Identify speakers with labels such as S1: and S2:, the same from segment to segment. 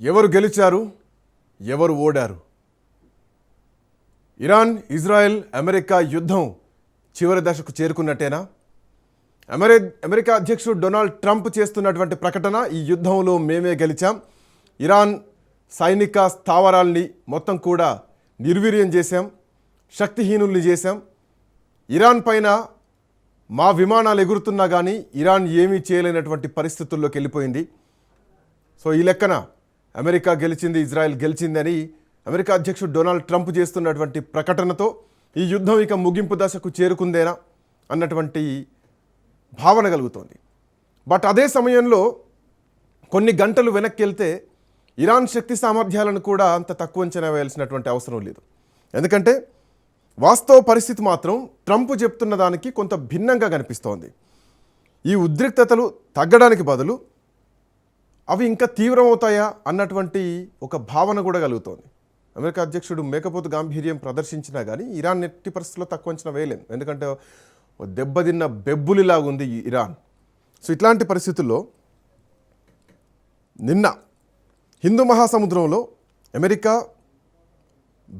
S1: ఎవరు గెలిచారు, ఎవరు ఓడారు? ఇరాన్, ఇజ్రాయెల్, అమెరికా యుద్ధం చివరి దశకు చేరుకున్నట్టేనా? అమెరికా అధ్యక్షుడు డొనాల్డ్ ట్రంప్ చేస్తున్నటువంటి ప్రకటన, ఈ యుద్ధంలో మేమే గెలిచాం, ఇరాన్ సైనిక స్థావరాల్ని మొత్తం కూడా నిర్వీర్యం చేశాం, శక్తిహీనుల్ని చేశాం, ఇరాన్ పైన మా విమానాలు ఎగురుతున్నా కానీ ఇరాన్ ఏమీ చేయలేనటువంటి పరిస్థితుల్లోకి వెళ్ళిపోయింది. సో ఈ లెక్కన అమెరికా గెలిచింది, ఇజ్రాయెల్ గెలిచిందని అమెరికా అధ్యక్షుడు డొనాల్డ్ ట్రంప్ చేస్తున్నటువంటి ప్రకటనతో ఈ యుద్ధం ఇక ముగింపు దశకు చేరుకుందేనా అన్నటువంటి భావన కలుగుతోంది. బట్ అదే సమయంలో కొన్ని గంటలు వెనక్కి వెళ్తే ఇరాన్ శక్తి సామర్థ్యాలను కూడా అంత తక్కువ అంచనా వేయాల్సినటువంటి అవసరం లేదు. ఎందుకంటే వాస్తవ పరిస్థితి మాత్రం ట్రంప్ చెప్తున్న దానికి కొంత భిన్నంగా కనిపిస్తోంది. ఈ ఉద్రిక్తతలు తగ్గడానికి బదులు అవి ఇంకా తీవ్రమవుతాయా అన్నటువంటి ఒక భావన కూడా కలుగుతోంది. అమెరికా అధ్యక్షుడు మేకపోతు గాంభీర్యం ప్రదర్శించినా కానీ ఇరాన్ ఎట్టి పరిస్థితుల్లో తక్కువ అంచనా వేయలేం. ఎందుకంటే దెబ్బతిన్న బెబ్బులిలాగా ఉంది ఈ ఇరాన్. సో ఇట్లాంటి పరిస్థితుల్లో నిన్న హిందూ మహాసముద్రంలో అమెరికా,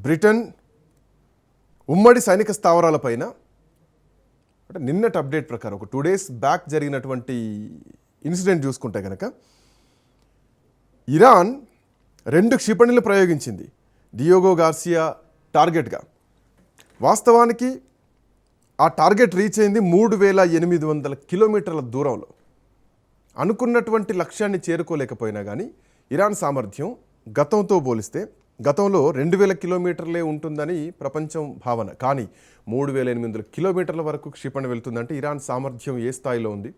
S1: బ్రిటన్ ఉమ్మడి సైనిక స్థావరాలపైన అంటే నిన్నటి అప్డేట్ ప్రకారం ఒక 2 days బ్యాక్ జరిగినటువంటి ఇన్సిడెంట్ చూసుకుంటే కనుక ఇరాన్ 2 క్షిపణులు ప్రయోగించింది డియోగో గార్సియా టార్గెట్గా. వాస్తవానికి ఆ టార్గెట్ రీచ్ అయింది 3800 కిలోమీటర్ల దూరంలో. అనుకున్నటువంటి లక్ష్యాన్ని చేరుకోలేకపోయినా కానీ ఇరాన్ సామర్థ్యం గతంతో పోలిస్తే గతంలో 2000 కిలోమీటర్లే ఉంటుందని ప్రపంచం భావన, కానీ 3800 కిలోమీటర్ల వరకు క్షిపణి వెళ్తుందంటే ఇరాన్ సామర్థ్యం ఏ స్థాయిలో ఉంది.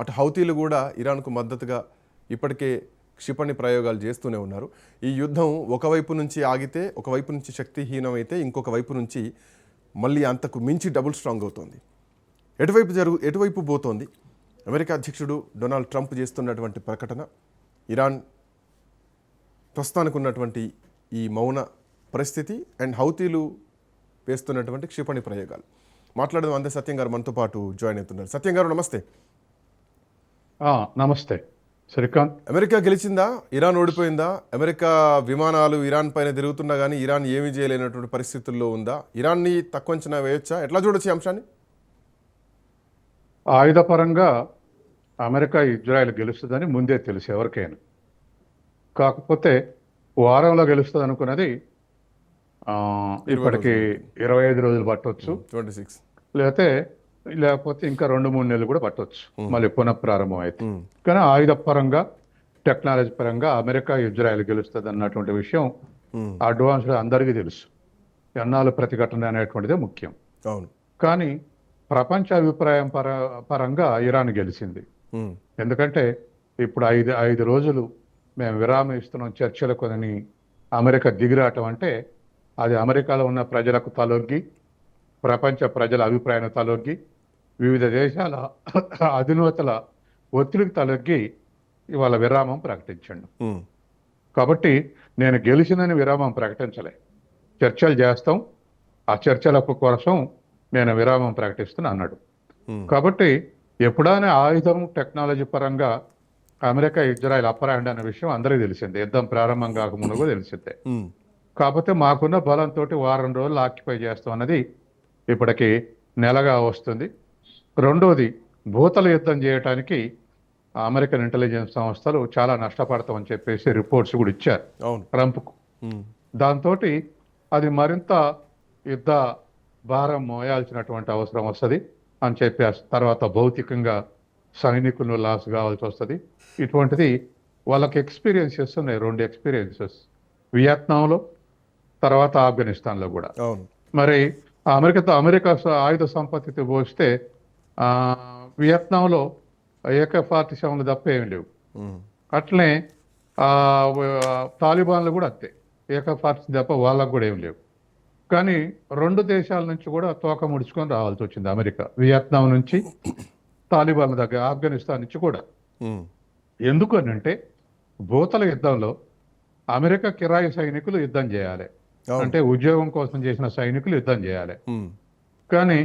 S1: అటు హౌతీలు కూడా ఇరాన్కు మద్దతుగా ఇప్పటికే క్షిపణి ప్రయోగాలు చేస్తూనే ఉన్నారు. ఈ యుద్ధం ఒకవైపు నుంచి ఆగితే, ఒకవైపు నుంచి శక్తిహీనమైతే, ఇంకొక వైపు నుంచి మళ్ళీ అంతకు మించి డబుల్ స్ట్రాంగ్ అవుతోంది. ఎటువైపు పోతోంది? అమెరికా అధ్యక్షుడు డొనాల్డ్ ట్రంప్ చేస్తున్నటువంటి ప్రకటన, ఇరాన్ ప్రస్తుతానికి ఉన్నటువంటి ఈ మౌన పరిస్థితి అండ్ హౌతీలు వేస్తున్నటువంటి క్షిపణి ప్రయోగాలు. మాట్లాడడం అందే సత్యం గారు మనతో పాటు జాయిన్ అవుతున్నారు. సత్యం గారు నమస్తే.
S2: నమస్తే శ్రీకాంత్.
S1: అమెరికా గెలిచిందా, ఇరాన్ ఓడిపోయిందా? అమెరికా విమానాలు ఇరాన్ పైన తిరుగుతున్నా కానీ ఇరాన్ ఏమీ చేయలేనటువంటి పరిస్థితుల్లో ఉందా? ఇరాన్ని తక్కువ అంచనా వేయొచ్చా? ఎట్లా చూడొచ్చు ఈ అంశాన్ని?
S2: ఆయుధపరంగా అమెరికా, ఇజ్రాయెల్ గెలుస్తుందని ముందే తెలుసు ఎవరికైనా. కాకపోతే వారంలో గెలుస్తుంది అనుకున్నది ఇప్పటికి 25 రోజులు పట్టవచ్చు,
S1: 26
S2: లేకపోతే ఇంకా 2-3 నెలలు కూడా పట్టవచ్చు మళ్ళీ పునఃప్రారంభం అయితే. కానీ ఆయుధ పరంగా, టెక్నాలజీ పరంగా అమెరికా, ఇజ్రాయెల్ గెలుస్తుంది అన్నటువంటి విషయం అడ్వాన్స్గా అందరికీ తెలుసు. ఎన్నాళ్ళు ప్రతిఘటన అనేటువంటిదే ముఖ్యం.
S1: అవును.
S2: కానీ ప్రపంచ అభిప్రాయం పరంగా ఇరాన్ గెలిచింది. ఎందుకంటే ఇప్పుడు 5 రోజులు మేము విరామం ఇస్తున్నాం చర్చలకు అని అమెరికా దిగిరాటం అంటే అది అమెరికాలో ఉన్న ప్రజలకు తలొగ్గి, ప్రపంచ ప్రజల అభిప్రాయాన్ని తలొగ్గి, వివిధ దేశాల అధినేతల ఒత్తిడికి తలొగ్గి ఇవాళ విరామం ప్రకటించండు. కాబట్టి నేను గెలిచిందని విరామం ప్రకటించలే, చర్చలు చేస్తాం, ఆ చర్చలకు కోసం నేను విరామం ప్రకటిస్తున్నా అన్నాడు. కాబట్టి ఎప్పుడైనా ఆయుధం టెక్నాలజీ పరంగా అమెరికా, ఇజ్రాయెల్ అప్పర్ హ్యాండ్ అనే విషయం అందరికీ తెలిసిందే, యుద్ధం ప్రారంభం కాకముందు కూడా తెలిసిందే. కాకపోతే మాకున్న బలంతో వారం రోజులు ఆక్యుపై చేస్తాం అన్నది ఇప్పటికి నెలగా వస్తుంది. రెండోది, భూతల యుద్ధం చేయడానికి అమెరికన్ ఇంటెలిజెన్స్ సంస్థలు చాలా నష్టపడతామని చెప్పేసి రిపోర్ట్స్ కూడా ఇచ్చారు ట్రంప్కు. దాంతో అది మరింత యుద్ధ భారం మోయాల్సినటువంటి అవసరం వస్తుంది అని చెప్పి తర్వాత భౌతికంగా సైనికులను లాస్ కావాల్సి వస్తుంది. ఇటువంటిది వాళ్ళకి ఎక్స్పీరియన్సెస్ ఉన్నాయి, 2 ఎక్స్పీరియన్సెస్, వియత్నాంలో, తర్వాత ఆఫ్ఘనిస్తాన్లో కూడా. మరి అమెరికా ఆయుధ సంపత్తితో పోస్తే వియత్నాంలో AK-47 తప్ప ఏమి లేవు. అట్లనే తాలిబాన్లు కూడా అంతే, AK-47 తప్ప వాళ్ళకు కూడా ఏమి లేవు. కానీ 2 దేశాల నుంచి కూడా తోక ముడుచుకొని రావాల్సి వచ్చింది అమెరికా, వియత్నాం నుంచి, తాలిబాన్ల దగ్గర, ఆఫ్ఘనిస్తాన్ నుంచి కూడా. ఎందుకు అని అంటే భూతల యుద్ధంలో అమెరికా కిరాయి సైనికులు యుద్ధం చేయాలి, అంటే ఉద్యోగం కోసం చేసిన సైనికులు యుద్ధం చేయాలి. కానీ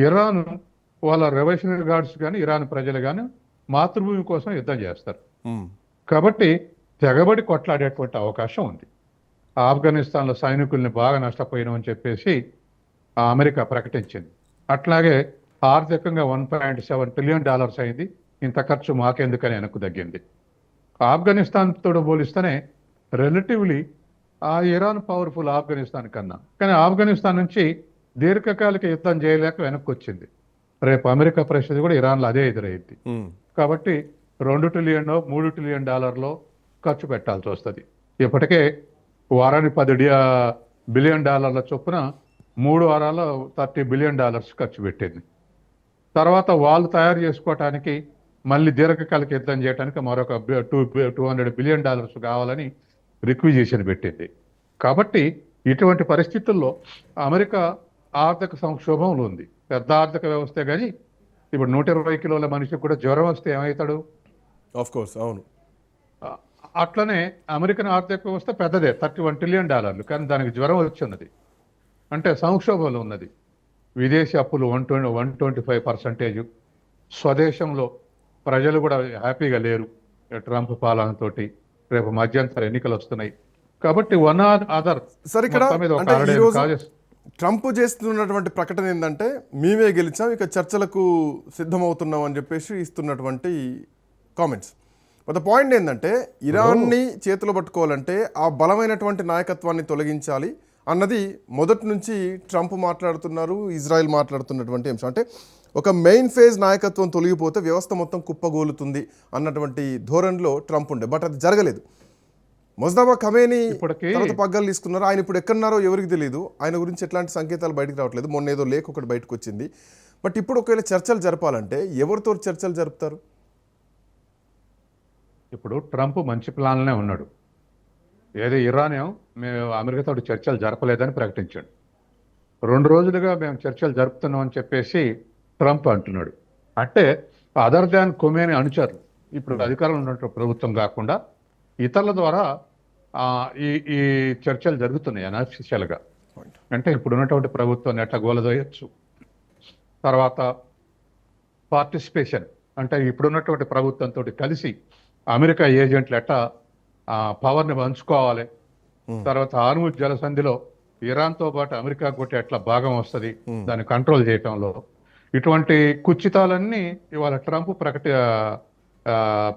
S2: ఇరాన్ వాళ్ళ రెవల్యూషనరీ గార్డ్స్ కానీ, ఇరాన్ ప్రజలు కానీ మాతృభూమి కోసం యుద్ధం చేస్తారు. కాబట్టి తెగబడి కొట్లాడేటువంటి అవకాశం ఉంది. ఆఫ్ఘనిస్తాన్లో సైనికుల్ని బాగా నష్టపోయినామని చెప్పేసి అమెరికా ప్రకటించింది. అట్లాగే ఆర్థికంగా $1.7 ట్రిలియన్ అయింది. ఇంత ఖర్చు మాకెందుకని వెనక్కు తగ్గింది. ఆఫ్ఘనిస్తాన్తో పోలిస్తేనే రిలేటివ్లీ ఇరాన్ పవర్ఫుల్ ఆఫ్ఘనిస్తాన్ కన్నా. కానీ ఆఫ్ఘనిస్తాన్ నుంచి దీర్ఘకాలిక యుద్ధం చేయలేక వెనక్కి వచ్చింది. రేపు అమెరికా పరిస్థితి కూడా ఇరాన్లో అదే ఎదురయ్యింది. కాబట్టి $2 ట్రిలియన్ $3 ట్రిలియన్ ఖర్చు పెట్టాల్సి వస్తుంది. ఇప్పటికే వారానికి $10 బిలియన్ చొప్పున 3 వారాల్లో $30 బిలియన్ ఖర్చు పెట్టింది. తర్వాత వాళ్ళు తయారు చేసుకోవటానికి మళ్ళీ దీర్ఘకాలిక యుద్ధం చేయడానికి మరొక $200 బిలియన్ కావాలని రిక్విజిషన్ పెట్టింది. కాబట్టి ఇటువంటి పరిస్థితుల్లో అమెరికా ఆర్థిక సంక్షోభంలో ఉంది. పెద్ద ఆర్థిక వ్యవస్థే కానీ ఇప్పుడు 120 కిలోల మనిషికి కూడా జ్వరం వస్తే ఏమవుతాడు?
S1: ఆఫ్ కోర్స్, అవును.
S2: అట్లనే అమెరికన్ ఆర్థిక వ్యవస్థ పెద్దదే, $31 ట్రిలియన్. కానీ దానికి జ్వరం వచ్చిన్నది అంటే సంక్షోభంలో ఉన్నది. విదేశీ అప్పులు 125%. స్వదేశంలో ప్రజలు కూడా హ్యాపీగా లేరు ట్రంప్ పాలనతోటి. రేపు మధ్యంతర ఎన్నికలు వస్తున్నాయి కాబట్టి వన్ ఆర్ అదర్.
S1: సరే, ఇక్కడ అంటే ఈరోజు ట్రంప్ చేస్తున్నటువంటి ప్రకటన ఏంటంటే మేమే గెలిచాం, ఇక చర్చలకు సిద్ధమవుతున్నాం అని చెప్పేసి ఇస్తున్నటువంటి కామెంట్స్. బట్ ద పాయింట్ ఏంటంటే ఇరాన్ని చేతిలో పట్టుకోవాలంటే ఆ బలమైనటువంటి నాయకత్వాన్ని తొలగించాలి అన్నది మొదటి నుంచి ట్రంప్ మాట్లాడుతున్నారు, ఇజ్రాయెల్ మాట్లాడుతున్నటువంటి అంశం. అంటే ఒక మెయిన్ ఫేజ్ నాయకత్వం తొలగిపోతే వ్యవస్థ మొత్తం కుప్పగోలుతుంది అన్నటువంటి ధోరణిలో ట్రంప్ ఉండే. బట్ అది జరగలేదు. మొజ్తబా ఖమేనీ తర్వాత పగ్గాలు తీసుకున్నారు. ఆయన ఇప్పుడు ఎక్కడున్నారో ఎవరికి తెలియదు. ఆయన గురించి ఎట్లాంటి సంకేతాలు బయటకు రావట్లేదు. మొన్న ఏదో లేఖ ఒకటి బయటకు వచ్చింది. బట్ ఇప్పుడు ఒకవేళ చర్చలు జరపాలంటే ఎవరితో చర్చలు జరుపుతారు?
S2: ఇప్పుడు ట్రంప్ మంచి ప్లాన్లోనే ఉన్నాడు. ఏదో ఇరాన్ మేము అమెరికాతో చర్చలు జరపలేదని ప్రకటించాడు. 2 రోజులుగా మేము చర్చలు జరుపుతున్నాం అని చెప్పేసి ట్రంప్ అంటున్నాడు. అంటే అదర్ దాన్ ఖొమేనీ అనుచరులు ఇప్పుడు అధికారంలో ఉన్నటువంటి ప్రభుత్వం కాకుండా ఇతరుల ద్వారా ఈ చర్చలు జరుగుతున్నాయి అనఫిషియల్గా. అంటే ఇప్పుడు ఉన్నటువంటి ప్రభుత్వాన్ని ఎట్లా గోలదోయచ్చు, తర్వాత పార్టిసిపేషన్ అంటే ఇప్పుడున్నటువంటి ప్రభుత్వంతో కలిసి అమెరికా ఏజెంట్లు ఎట్లా పవర్ని పంచుకోవాలి, తర్వాత హార్ముజ్ జలసంధిలో ఇరాన్తో పాటు అమెరికా కూడా ఎట్లా భాగం వస్తుంది దాన్ని కంట్రోల్ చేయటంలో, ఇటువంటి కుచితాలన్నీ ఇవాళ ట్రంప్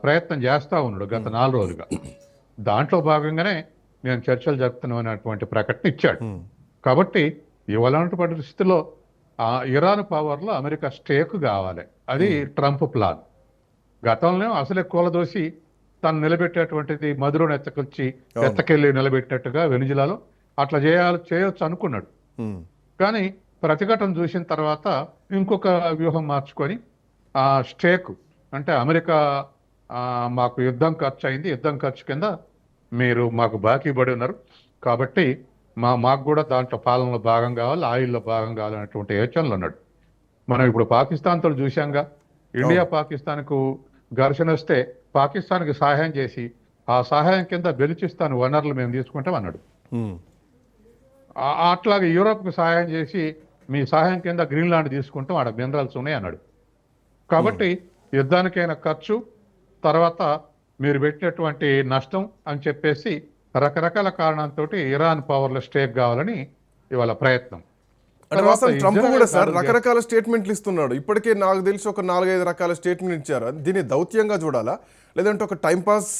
S2: ప్రయత్నం చేస్తూ ఉన్నాడు గత 4 రోజులుగా. దాంట్లో భాగంగానే నేను చర్చలు జరుపుతున్నాం అనేటువంటి ప్రకటన ఇచ్చాడు. కాబట్టి ఇవాళ పరిస్థితిలో ఇరాన్ పవర్లో అమెరికా స్టేక్ కావాలి, అది ట్రంప్ ప్లాన్. గతంలో అసలే కూలదోసి తను నిలబెట్టేటువంటిది మధురను ఎత్తకెళ్ళి నిలబెట్టినట్టుగా వెనిజులాలో అట్లా చేయొచ్చు అనుకున్నాడు. కానీ ప్రతిఘటన చూసిన తర్వాత ఇంకొక వ్యూహం మార్చుకొని ఆ స్టేక్ అంటే అమెరికా మాకు యుద్ధం ఖర్చు అయింది, యుద్ధం ఖర్చు కింద మీరు మాకు బాకీ పడి ఉన్నారు కాబట్టి మాకు కూడా దాంట్లో పాలనలో భాగం కావాలి, ఆయిల్లో భాగం కావాలనేటువంటి యోచనలు ఉన్నాడు. మనం ఇప్పుడు పాకిస్తాన్తో చూశాంగా, ఇండియా పాకిస్తాన్కు ఘర్షణ వస్తే పాకిస్తాన్కి సహాయం చేసి ఆ సహాయం కింద బెలుచిస్తాన్ వనరులు మేము తీసుకుంటాం అన్నాడు. అట్లాగే యూరోప్కి సహాయం చేసి మీ సహాయం కింద గ్రీన్లాండ్ తీసుకుంటాం, ఆడ మినరల్స్ ఉన్నాయి అన్నాడు. కాబట్టి యుద్ధానికైనా ఖర్చు, తర్వాత మీరు పెట్టినటువంటి నష్టం అని చెప్పేసి రకరకాల కారణాలతో ఇరాన్ పవర్లో స్టేక్ కావాలని ఇవాళ ప్రయత్నం.
S1: ట్రంప్ కూడా సార్ రకరకాల స్టేట్మెంట్లు ఇస్తున్నాడు. ఇప్పటికే నాకు తెలిసి ఒక 4-5 రకాల స్టేట్మెంట్ ఇచ్చారు. దీన్ని దౌత్యంగా చూడాలా, లేదంటే ఒక టైంపాస్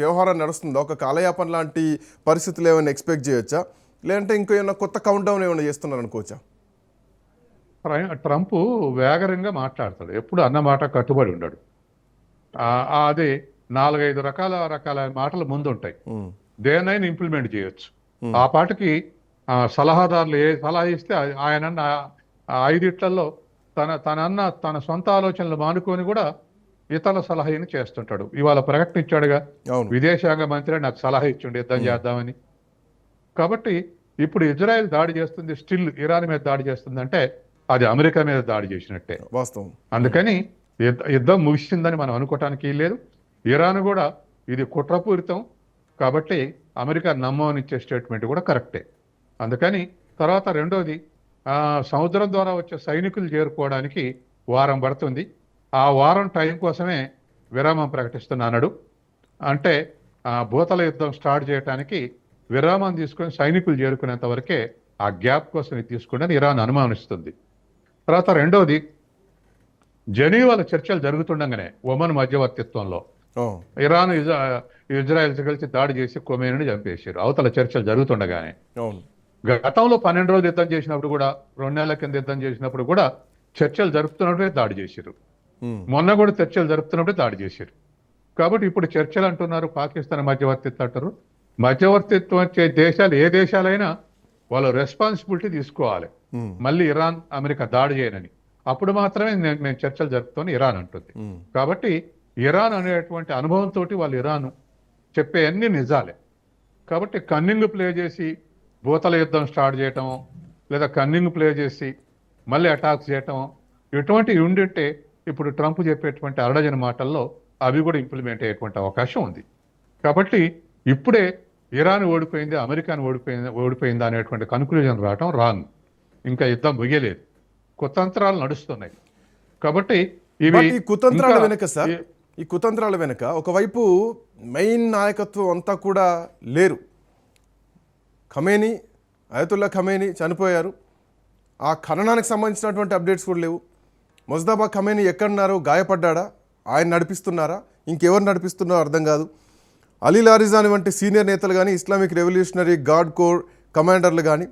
S1: వ్యవహారం నడుస్తుందా, ఒక కాలయాపన లాంటి పరిస్థితులు ఏమైనా ఎక్స్పెక్ట్ చేయొచ్చా, లేదంటే ఇంకో ఏమైనా కొత్త కౌంట్ డౌన్ ఏమైనా చేస్తున్నారు అనుకోవచ్చా?
S2: ట్రంప్ వేగరంగా మాట్లాడతాడు, ఎప్పుడు అన్నమాట కట్టుబడి ఉన్నాడు. అది 4-5 రకాల మాటలు ముందు ఉంటాయి, దేనైనా ఇంప్లిమెంట్ చేయొచ్చు. ఆ పాటికి సలహాదారులు ఏ సలహా ఇస్తే ఆయన 5 తన సొంత ఆలోచనలు మానుకొని కూడా ఇతరుల సలహాని చేస్తుంటాడు. ఇవాళ ప్రకటన ఇచ్చాడుగా, విదేశాంగ మంత్రి నాకు సలహా ఇచ్చిండు యుద్ధం చేద్దామని. కాబట్టి ఇప్పుడు ఇజ్రాయెల్ దాడి చేస్తుంది, స్టిల్ ఇరాన్ మీద దాడి చేస్తుంది అంటే అది అమెరికా మీద దాడి చేసినట్టే
S1: వాస్తవం.
S2: అందుకని యుద్ధం ముగిసిందని మనం అనుకోవటానికి లేదు. ఇరాన్ కూడా ఇది కుట్రపూరితం కాబట్టి అమెరికా నమ్మనిచ్చే స్టేట్మెంట్ కూడా కరెక్టే. అందుకని తర్వాత రెండోది, సముద్రం ద్వారా వచ్చే సైనికులు చేరుకోవడానికి వారం పడుతుంది, ఆ వారం టైం కోసమే విరామం ప్రకటిస్తున్నాడు. అంటే భూతల యుద్ధం స్టార్ట్ చేయడానికి విరామం తీసుకొని సైనికులు చేరుకునేంత వరకే ఆ గ్యాప్ కోసం ఇది తీసుకుంటే ఇరాన్ అనుమానిస్తుంది. తర్వాత రెండోది, జెనీవాల చర్చలు జరుగుతుండగానే ఒమన్ మధ్యవర్తిత్వంలో ఇరాన్ ఇజ్రాయెల్స్ కలిసి దాడి చేసి ఖొమేనీని చంపేశారు అవతల చర్చలు జరుగుతుండగానే. గతంలో 12 రోజులు యుద్ధం చేసినప్పుడు కూడా, 2 నెలల కింద యుద్ధం చేసినప్పుడు కూడా చర్చలు జరుపుతున్నప్పుడే దాడి చేశారు. మొన్న కూడా చర్చలు జరుపుతున్నప్పుడే దాడి చేశారు. కాబట్టి ఇప్పుడు చర్చలు అంటున్నారు, పాకిస్తాన్ మధ్యవర్తిత్వం అంటారు. మధ్యవర్తిత్వం వచ్చే దేశాలు ఏ దేశాలైనా వాళ్ళు రెస్పాన్సిబిలిటీ తీసుకోవాలి, మళ్ళీ ఇరాన్ అమెరికా దాడి చేయనని. అప్పుడు మాత్రమే మేము చర్చలు జరుపుతామని ఇరాన్ అంటుంది. కాబట్టి ఇరాన్ అనేటువంటి అనుభవంతో వాళ్ళు ఇరాన్ చెప్పే అన్ని నిజాలే. కాబట్టి కన్నింగ్ ప్లే చేసి భూతల యుద్ధం స్టార్ట్ చేయటం, లేదా కన్నింగ్ ప్లే చేసి మళ్ళీ అటాక్స్ చేయటం, ఇటువంటివి ఉండింటే ఇప్పుడు ట్రంప్ చెప్పేటువంటి అరడజన మాటల్లో అవి కూడా ఇంప్లిమెంట్ అయ్యేటువంటి అవకాశం ఉంది. కాబట్టి ఇప్పుడే ఇరాన్ ఓడిపోయింది, అమెరికాను ఓడిపోయింది అనేటువంటి కన్క్లూజన్ రావటం రాంగ్. ఇంకా యుద్ధం ముగియలేదు, కుతంత్రాలు నడుస్తున్నాయి. కాబట్టి ఇవి
S1: ఈ కుతంత్రాల వెనుక సార్, ఈ కుతంత్రాల వెనుక ఒకవైపు మెయిన్ నాయకత్వం అంతా కూడా లేరు. ఖమేనీ, అయతుల్లా ఖమేనీ చనిపోయారు. ఆ ఖననానికి సంబంధించినటువంటి అప్డేట్స్ కూడా లేవు. మొజ్తబా ఖమేనీ ఎక్కడున్నారో, గాయపడ్డా, ఆయన నడిపిస్తున్నారా, ఇంకెవరు నడిపిస్తున్నారో అర్థం కాదు. అలీ లారిజాని వంటి సీనియర్ నేతలు కానీ, ఇస్లామిక్ రెవల్యూషనరీ గార్డ్ కోర్ కమాండర్లు కానీ,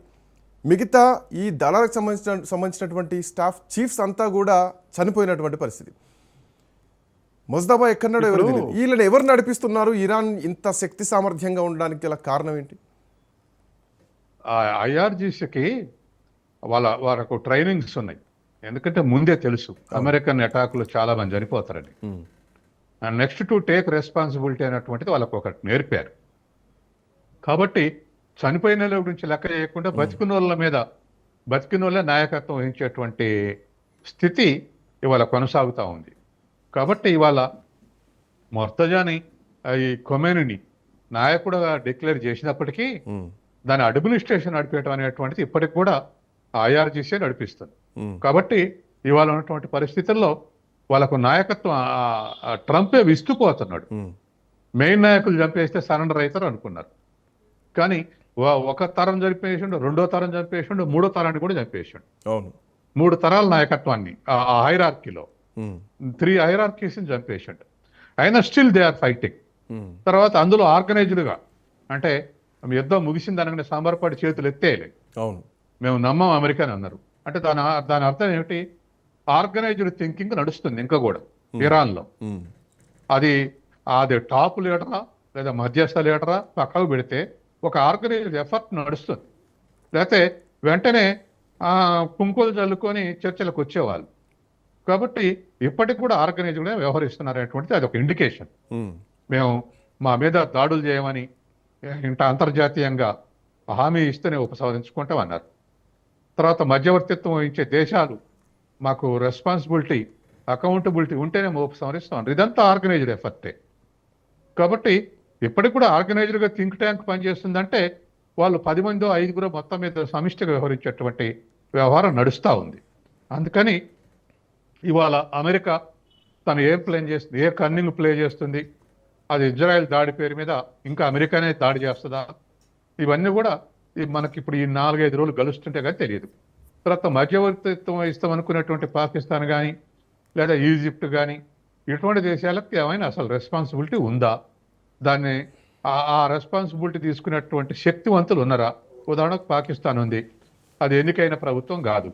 S1: మిగతా ఈ దళాలకు సంబంధించినటువంటి స్టాఫ్ చీఫ్స్ అంతా కూడా చనిపోయినటువంటి పరిస్థితి. మొజ్తబా ఎక్కడున్నాడో ఎవరు తెలియదు. వీళ్ళని ఎవరు నడిపిస్తున్నారు? ఇరాన్ ఇంత శక్తి సామర్థ్యంగా ఉండడానికి గల కారణం ఏంటి?
S2: ఐఆర్జీసీకి వాళ్ళకు ట్రైనింగ్స్ ఉన్నాయి. ఎందుకంటే ముందే తెలుసు అమెరికన్ అటాక్లో చాలా మంది చనిపోతారని. నెక్స్ట్ టు టేక్ రెస్పాన్సిబిలిటీ అనేటువంటిది వాళ్ళకు ఒకటి నేర్పారు. కాబట్టి చనిపోయిన వాళ్ళ గురించి లెక్క చేయకుండా బతికినోళ్ళ నాయకత్వం వహించేటువంటి స్థితి ఇవాళ కొనసాగుతూ ఉంది. కాబట్టి ఇవాళ మొర్తజాని ఈ ఖొమేనీని నాయకుడుగా డిక్లేర్ చేసినప్పటికీ దాని అడ్మినిస్ట్రేషన్ నడిపేయడం అనేటువంటిది ఇప్పటికి కూడా ఐఆర్జీసీ నడిపిస్తుంది. కాబట్టి ఇవాళ ఉన్నటువంటి పరిస్థితుల్లో వాళ్ళకు నాయకత్వం ట్రంపే విస్తుపోతున్నాడు. మెయిన్ నాయకులు చంపేస్తే సరెండర్ అవుతారు అనుకున్నారు. కానీ ఒక తరం చంపేసిండు, 2వ తరం చంపేసిండు, 3వ తరాన్ని కూడా చంపేసిండు. 3 తరాల నాయకత్వాన్ని ఆ హైరార్కీలో 3 హైరార్కీస్ని చంపేసిండు. అయినా స్టిల్ దే ఆర్ ఫైటింగ్. తర్వాత అందులో ఆర్గనైజ్డ్గా, అంటే యుద్ధం ముగిసింది అనగానే సాంబార్పాటి చేతులు ఎత్తేయలేదు. మేము నమ్మం అమెరికా అన్నారు. అంటే దాని అర్థం ఏమిటి? ఆర్గనైజ్డ్ థింకింగ్ నడుస్తుంది ఇంకా కూడా ఇరాన్లో. అది టాప్ లీడరా లేదా మధ్యస్థ లీడరా పక్కకు పెడితే ఒక ఆర్గనైజ్డ్ ఎఫర్ట్ నడుస్తుంది. లేకపోతే వెంటనే కుంకులు చల్లుకొని చర్చలకు వచ్చేవాళ్ళు. కాబట్టి ఇప్పటికి కూడా ఆర్గనైజ్డ్గా వ్యవహరిస్తున్నారనేటువంటిది అది ఒక ఇండికేషన్. మేము మా మీద దాడులు చేయమని ఇంత అంతర్జాతీయంగా హామీ ఇస్తేనే ఉపసంహరించుకుంటాం అన్నారు. తర్వాత మధ్యవర్తిత్వం వహించే దేశాలు మాకు రెస్పాన్సిబిలిటీ, అకౌంటబిలిటీ ఉంటేనే ఉపసంహరిస్తాం. ఇదంతా ఆర్గనైజ్డ్ ఎఫర్టే. కాబట్టి ఇప్పటికి కూడా ఆర్గనైజ్డ్గా థింక్ ట్యాంక్ పనిచేస్తుందంటే వాళ్ళు 10 మందో 5గురో మొత్తం మీద సమిష్టిగా వ్యవహరించేటువంటి వ్యవహారం నడుస్తూ ఉంది. అందుకని ఇవాళ అమెరికా తను ఏం ప్లాన్ చేస్తుంది, ఏ కన్నింగ్ ప్లే చేస్తుంది, అది ఇజ్రాయెల్ దాడి పేరు మీద ఇంకా అమెరికానే దాడి చేస్తుందా, ఇవన్నీ కూడా మనకి ఇప్పుడు ఈ 4-5 రోజులు గలుస్తుంటే కానీ తెలియదు. తర్వాత మధ్యవర్తిత్వం ఇస్తాం అనుకున్నటువంటి పాకిస్తాన్ కానీ లేదా ఈజిప్ట్ కానీ ఇటువంటి దేశాలకు ఏమైనా అసలు రెస్పాన్సిబిలిటీ ఉందా, దాన్ని ఆ రెస్పాన్సిబిలిటీ తీసుకునేటువంటి శక్తివంతులు ఉన్నారా? ఉదాహరణకు పాకిస్తాన్ ఉంది, అది ఎన్నికైన ప్రభుత్వం కాదు.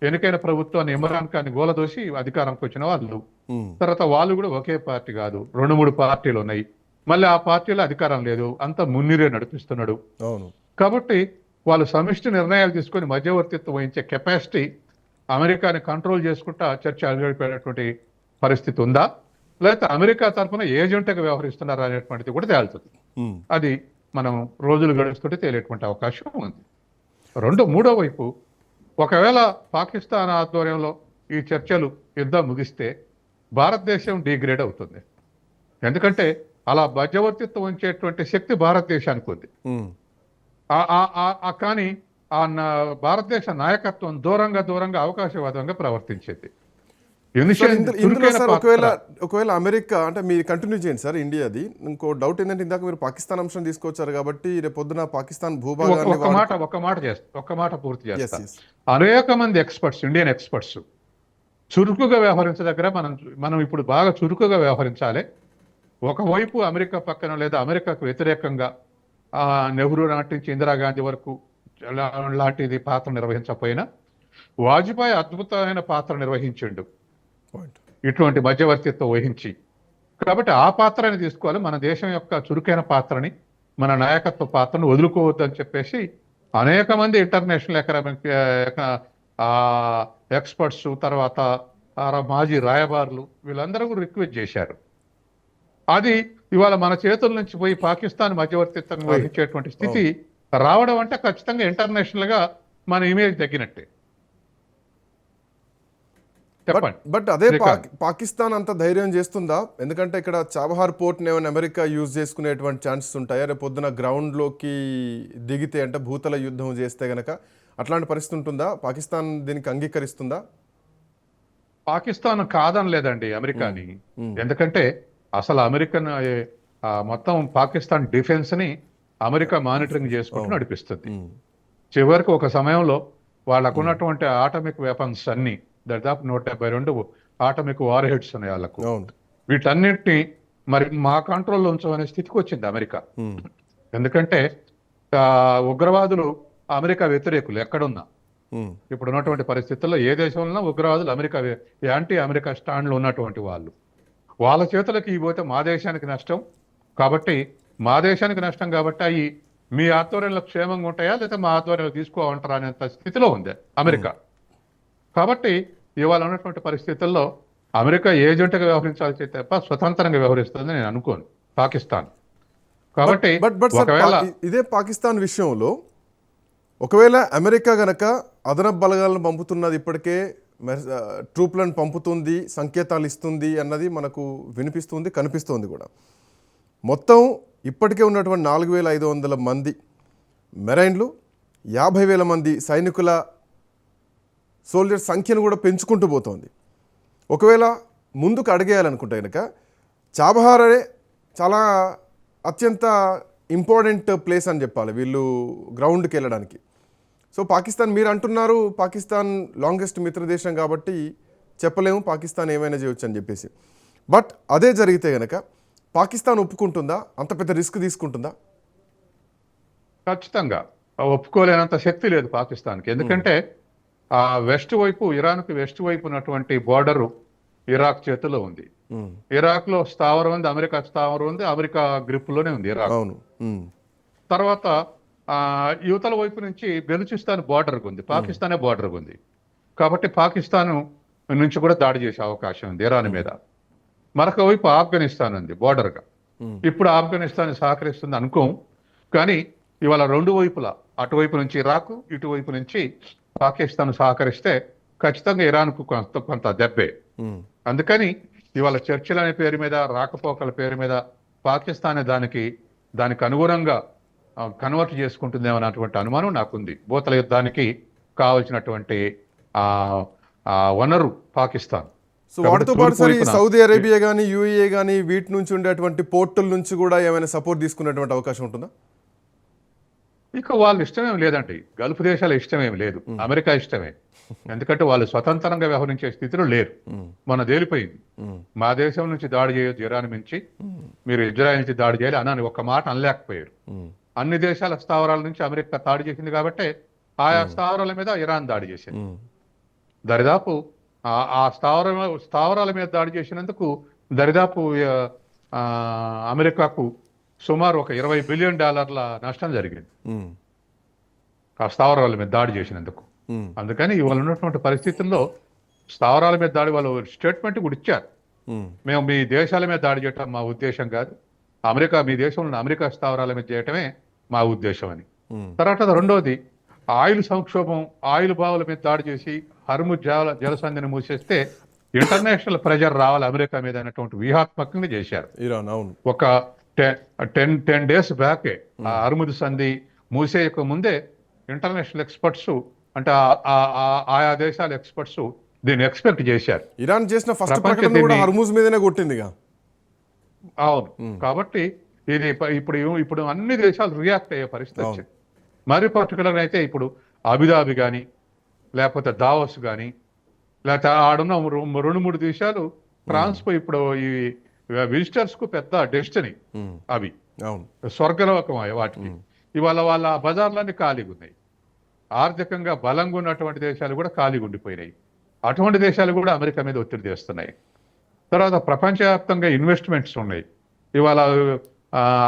S2: ఎన్నికైన ప్రభుత్వాన్ని ఇమ్రాన్ ఖాన్ గోలదోసి అధికారంకి వచ్చిన వాళ్ళు. తర్వాత వాళ్ళు కూడా ఒకే పార్టీ కాదు, 2-3 పార్టీలు ఉన్నాయి. మళ్ళీ ఆ పార్టీలో అధికారం లేదు, అంతా మున్నీరే నడిపిస్తున్నాడు. కాబట్టి వాళ్ళు సమిష్టి నిర్ణయాలు తీసుకొని మధ్యవర్తిత్వం వహించే కెపాసిటీ అమెరికాని కంట్రోల్ చేసుకుంటా చర్చ అడిగిపోయినటువంటి పరిస్థితి ఉందా, లేకపోతే అమెరికా తరఫున ఏజెంట్గా వ్యవహరిస్తున్నారా అనేటువంటిది కూడా తేలుతుంది. అది మనం రోజులు గడుస్తుంటే తేలేటువంటి అవకాశం ఉంది. మూడో వైపు, ఒకవేళ పాకిస్తాన్ ఆధ్వర్యంలో ఈ చర్చలు యుద్ధం ముగిస్తే భారతదేశం డిగ్రేడ్ అవుతుంది. ఎందుకంటే అలా మధ్యవర్తిత్వం ఉంచేటువంటి శక్తి భారతదేశానికి ఉంది. కానీ భారతదేశ నాయకత్వం దూరంగా అవకాశవాదంగా ప్రవర్తించేది.
S1: సార్
S2: యునిషన్
S1: ఇందులో
S2: చురుకైన
S1: సార్
S2: పాత్ర.
S1: ఒకవేళ అమెరికా అంటే మీరు కంటిన్యూ చేయండి సార్ ఇండియాది. ఇంకో డౌట్ ఏంటంటే ఇందాక మీరు పాకిస్తాన్ అంశం తీసుకొచ్చారు కాబట్టి రేపు పొద్దున పాకిస్తాన్ భూభాగాన్ని
S2: ఒక్క మాట పూర్తి
S1: ఎస్
S2: చేస్తా.
S1: ఎస్
S2: అనేక మంది ఎక్స్పర్ట్స్, ఇండియన్ ఎక్స్పర్ట్స్ చురుకుగా వ్యవహరించదగ్గర మనం ఇప్పుడు బాగా చురుకుగా వ్యవహరించాలి. ఒకవైపు అమెరికా పక్కన లేదా అమెరికాకు వ్యతిరేకంగా నెహ్రూ నాటి నుంచి ఇందిరాగాంధీ వరకు లాంటిది పాత్ర నిర్వహించకపోయినా వాజ్పేయి అద్భుతమైన పాత్ర నిర్వహించిండు
S1: పాయింట్.
S2: ఇటువంటి మధ్యవర్తిత్వం వహించి. కాబట్టి ఆ పాత్రని తీసుకోవాలి. మన దేశం యొక్క చురుకైన పాత్రని, మన నాయకత్వ పాత్రను వదులుకోవద్దు అని చెప్పేసి అనేక మంది ఇంటర్నేషనల్ ఎకనామిక్ ఎక్స్పర్ట్స్, తర్వాత మాజీ రాయబారులు వీళ్ళందరూ రిక్వెస్ట్ చేశారు. అది ఇవాళ మన చేతుల నుంచి పోయి పాకిస్తాన్ మధ్యవర్తిత్వం వహించేటువంటి స్థితి రావడం అంటే ఖచ్చితంగా ఇంటర్నేషనల్ గా మన ఇమేజ్ తగ్గినట్టే. చెప్పండి.
S1: బట్ అదే పాకిస్తాన్ అంత ధైర్యం చేస్తుందా? ఎందుకంటే ఇక్కడ చాబహార్ పోర్ట్ ఏమైనా అమెరికా యూజ్ చేసుకునేటువంటి ఛాన్సెస్ ఉంటాయా రేపు పొద్దున గ్రౌండ్లోకి దిగితే, అంటే భూతల యుద్ధం చేస్తే గనక అట్లాంటి పరిస్థితి ఉంటుందా? పాకిస్తాన్ దీనికి అంగీకరిస్తుందా?
S2: పాకిస్తాన్ కాదని లేదండి అమెరికాని. ఎందుకంటే అసలు అమెరికన్ మొత్తం పాకిస్తాన్ డిఫెన్స్ ని అమెరికా మానిటరింగ్ చేసుకుంటూ నడిపిస్తుంది. చివరికి ఒక సమయంలో వాళ్ళకు ఉన్నటువంటి ఆటమిక్ వెపన్స్ అన్ని దాదాపు 172 ఆటమిక్ వార్ హెడ్స్ ఉన్నాయి వాళ్ళకు. వీటన్నిటిని మరి మా కంట్రోల్లో ఉంచమనే స్థితికి వచ్చింది అమెరికా. ఎందుకంటే ఉగ్రవాదులు అమెరికా వ్యతిరేకులు ఎక్కడున్నా. ఇప్పుడు ఉన్నటువంటి పరిస్థితుల్లో ఏ దేశంలో ఉగ్రవాదులు అమెరికా యాంటీ అమెరికా స్టాండ్లో ఉన్నటువంటి వాళ్ళు. వాళ్ళ చేతులకి పోతే మా దేశానికి నష్టం. కాబట్టి మా దేశానికి నష్టం కాబట్టి అవి మీ ఆధ్వర్యంలో క్షేమంగా ఉంటాయా లేదా మా ఆధ్వర్యంలో తీసుకోమంటారా అనేంత స్థితిలో ఉంది అమెరికా. కాబట్టి ఇవాళ ఉన్నటువంటి పరిస్థితుల్లో అమెరికా ఏజెంట్గా వ్యవహరించాల్సి తప్ప స్వతంత్రంగా వ్యవహరిస్తుందని నేను అనుకోను పాకిస్తాన్. కాబట్టి
S1: ఇదే పాకిస్తాన్ విషయంలో ఒకవేళ అమెరికా గనక అదనపు బలగాలను పంపుతున్నది, ఇప్పటికే ట్రూప్లను పంపుతుంది, సంకేతాలు ఇస్తుంది అన్నది మనకు వినిపిస్తుంది, కనిపిస్తుంది కూడా. మొత్తం ఇప్పటికే ఉన్నటువంటి 4,500 మంది మెరైన్లు, 50,000 మంది సైనికుల సోల్జర్ సంఖ్యను కూడా పెంచుకుంటూ పోతోంది. ఒకవేళ ముందుకు అడిగేయాలనుకుంటే కనుక చాబహారే చాలా అత్యంత ఇంపార్టెంట్ ప్లేస్ అని చెప్పాలి వీళ్ళు గ్రౌండ్కి వెళ్ళడానికి. సో పాకిస్తాన్ మీరు అంటున్నారు పాకిస్తాన్ లాంగెస్ట్ మిత్రదేశం కాబట్టి చెప్పలేము పాకిస్తాన్ ఏమైనా చేయొచ్చు అని చెప్పేసి. బట్ అదే జరిగితే కనుక పాకిస్తాన్ ఒప్పుకుంటుందా? అంత పెద్ద రిస్క్ తీసుకుంటుందా?
S2: ఖచ్చితంగా ఒప్పుకోలేనంత శక్తి లేదు పాకిస్తాన్కి. ఎందుకంటే ఆ వెస్ట్ వైపు, ఇరాన్కి వెస్ట్ వైపు ఉన్నటువంటి బోర్డరు ఇరాక్ చేతిలో ఉంది. ఇరాక్ లో స్థావరం ఉంది, అమెరికా స్థావరం ఉంది, అమెరికా గ్రిప్ లోనే ఉంది ఇరాక్. తర్వాత యువతల వైపు నుంచి బెలూచిస్తాన్ బోర్డర్ ఉంది, పాకిస్తానే బోర్డర్ ఉంది. కాబట్టి పాకిస్తాన్ నుంచి కూడా దాడి చేసే అవకాశం ఉంది ఇరాన్ మీద. మరొక వైపు ఆఫ్ఘనిస్తాన్ ఉంది బోర్డర్గా. ఇప్పుడు ఆఫ్ఘనిస్తాన్ సహకరిస్తుంది అనుకోం, కానీ ఇవాళ రెండు వైపులా, అటువైపు నుంచి ఇరాక్, ఇటువైపు నుంచి పాకిస్తాన్ సహకరిస్తే ఖచ్చితంగా ఇరాన్కు కొంత దెబ్బే. అందుకని ఇవాళ చర్చలు అనే పేరు మీద, రాకపోకల పేరు మీద పాకిస్తాన్ దానికి అనుగుణంగా కన్వర్ట్ చేసుకుంటుందేమో అన్నటువంటి అనుమానం నాకుంది. భూతల యుద్ధానికి కావాల్సినటువంటి వనరు పాకిస్తాన్.
S1: సో వాటితో పాటు సార్ ఈ సౌదీ అరేబియా కానీ, యూఏఏ కానీ వీటి నుంచి ఉండేటువంటి పోర్టుల నుంచి కూడా ఏమైనా సపోర్ట్ తీసుకునేటువంటి అవకాశం ఉంటుందా?
S2: ఇక వాళ్ళ ఇష్టమేం లేదండి, గల్ఫ్ దేశాల ఇష్టమేం లేదు, అమెరికా ఇష్టమే. ఎందుకంటే వాళ్ళు స్వతంత్రంగా వ్యవహరించే స్థితిలో లేరు. మన తేలిపోయింది. మా దేశం నుంచి దాడి చేయొద్దు ఇరాన్ నుంచి, మీరు ఇజ్రాయెల్ నుంచి దాడి చేయాలి అని ఒక్క మాట అనలేకపోయారు. అన్ని దేశాల స్థావరాల నుంచి అమెరికా దాడి చేసింది కాబట్టి ఆయా స్థావరాల మీద ఇరాన్ దాడి చేసింది. దరిదాపు ఆ స్థావరాల మీద దాడి చేసినందుకు దరిదాపు అమెరికాకు సుమారు ఒక $20 బిలియన్ నష్టం జరిగింది ఆ స్థావరాల మీద దాడి చేసినందుకు. అందుకని ఇవాళ ఉన్నటువంటి పరిస్థితుల్లో స్థావరాల మీద దాడి వాళ్ళు స్టేట్మెంట్ కూడా ఇచ్చారు, మేము మీ దేశాల మీద దాడి చేయటం మా ఉద్దేశం కాదు, మీ దేశంలో అమెరికా స్థావరాల మీద చేయటమే మా ఉద్దేశం అని. తర్వాత రెండోది ఆయిల్ సంక్షోభం, ఆయిల్ బావుల మీద దాడి చేసి హర్ముజ్ జలసంధిని మూసేస్తే ఇంటర్నేషనల్ ప్రెజర్ రావాలి అమెరికా మీద అనేటువంటి వ్యూహాత్మకంగా చేశారు. ఒక 10 days బ్యాకే ఆ హర్ముజ్ సంధి మూసేయక ముందే ఇంటర్నేషనల్ ఎక్స్పర్ట్స్, అంటే ఆయా దేశాల ఎక్స్పర్ట్స్ దీన్ని ఎక్స్పెక్ట్ చేశారు.
S1: ఇరాన్ చేసిన ఫస్ట్
S2: ప్రపంచ
S1: ప్రకటన కూడా
S2: దీన్ని-
S1: హర్మూజ్ మీదనే కొట్టిందిగా.
S2: అవును, కాబట్టి ఇది ఇప్పుడు అన్ని దేశాలు రియాక్ట్ అయ్యే పరిస్థితి
S1: అవును.
S2: వచ్చింది. మరి పర్టికులర్ అయితే ఇప్పుడు అబుదాబి కానీ లేకపోతే దావోస్ కానీ లేకపోతే ఆడున్న 2-3 దేశాలు ట్రాన్స్పో ఇప్పుడు ఈ విజిటర్స్ కు పెద్ద డెస్టినీ అవి,
S1: అవును.
S2: స్వర్గలోకం వాటికి. ఇవాళ వాళ్ళ బజార్లన్నీ ఖాళీగా ఉన్నాయి. ఆర్థికంగా బలంగా ఉన్నటువంటి దేశాలు కూడా ఖాళీగా ఉండిపోయినాయి. అటువంటి దేశాలు కూడా అమెరికా మీద ఒత్తిడి తెస్తున్నాయి. తర్వాత ప్రపంచవ్యాప్తంగా ఇన్వెస్ట్మెంట్స్ ఉన్నాయి. ఇవాళ